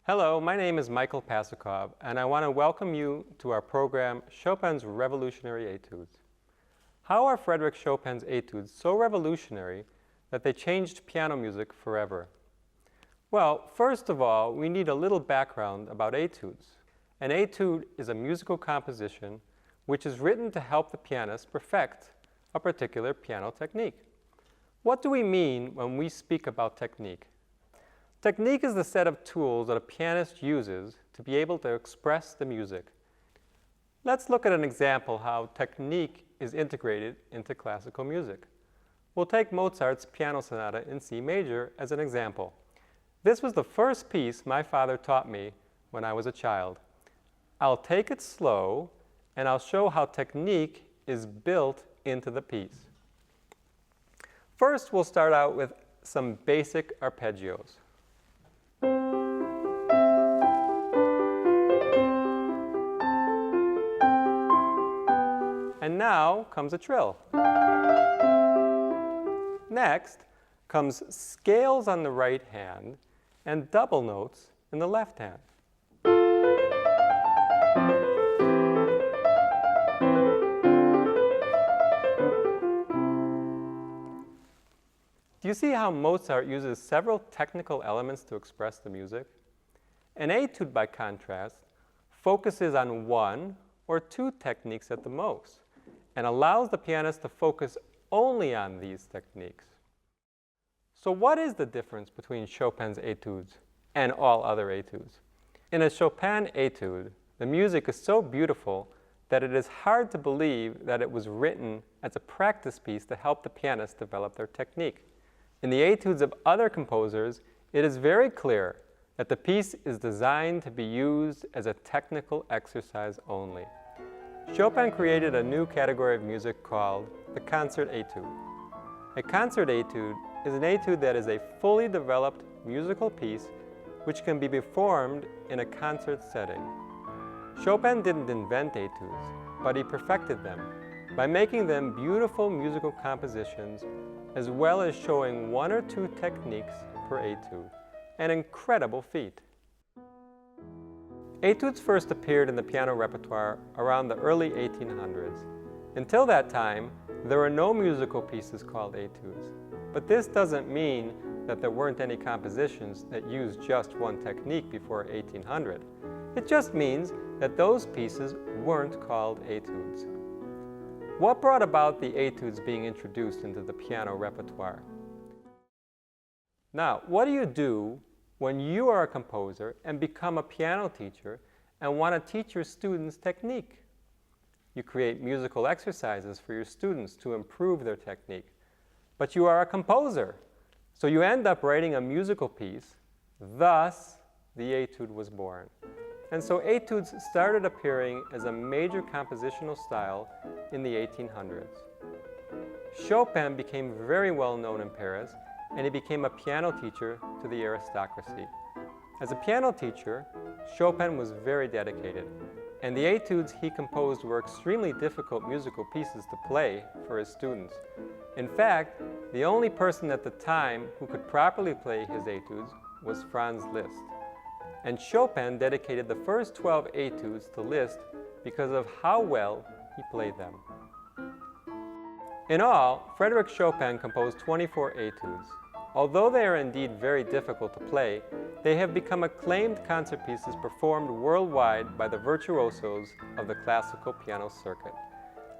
Hello, my name is Michael Pasikov, and I want to welcome you to our program, Chopin's Revolutionary Etudes. How are Frédéric Chopin's Etudes so revolutionary that they changed piano music forever? Well, first of all, we need a little background about etudes. An etude is a musical composition which is written to help the pianist perfect a particular piano technique. What do we mean when we speak about technique? Technique is the set of tools that a pianist uses to be able to express the music. Let's look at an example how technique is integrated into classical music. We'll take Mozart's Piano Sonata in C major as an example. This was the first piece my father taught me when I was a child. I'll take it slow and I'll show how technique is built into the piece. First, we'll start out with some basic arpeggios. And now comes a trill. Next comes scales on the right hand and double notes in the left hand. Do you see how Mozart uses several technical elements to express the music? An etude, by contrast, focuses on one or two techniques at the most, and allows the pianist to focus only on these techniques. So what is the difference between Chopin's etudes and all other etudes? In a Chopin etude, the music is so beautiful that it is hard to believe that it was written as a practice piece to help the pianist develop their technique. In the etudes of other composers, it is very clear that the piece is designed to be used as a technical exercise only. Chopin created a new category of music called the concert etude. A concert etude is an etude that is a fully developed musical piece which can be performed in a concert setting. Chopin didn't invent etudes, but he perfected them by making them beautiful musical compositions as well as showing one or two techniques per etude. An incredible feat. Etudes first appeared in the piano repertoire around the early 1800s. Until that time, there were no musical pieces called etudes. But this doesn't mean that there weren't any compositions that used just one technique before 1800. It just means that those pieces weren't called etudes. What brought about the etudes being introduced into the piano repertoire? Now, what do you do when you are a composer and become a piano teacher and want to teach your students technique? You create musical exercises for your students to improve their technique. But you are a composer, so you end up writing a musical piece. Thus, the etude was born. And so etudes started appearing as a major compositional style in the 1800s. Chopin became very well known in Paris, and he became a piano teacher to the aristocracy. As a piano teacher, Chopin was very dedicated, and the etudes he composed were extremely difficult musical pieces to play for his students. In fact, the only person at the time who could properly play his etudes was Franz Liszt. And Chopin dedicated the first 12 etudes to Liszt because of how well he played them. In all, Frédéric Chopin composed 24 etudes. Although they are indeed very difficult to play, they have become acclaimed concert pieces performed worldwide by the virtuosos of the classical piano circuit.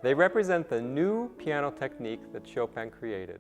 They represent the new piano technique that Chopin created.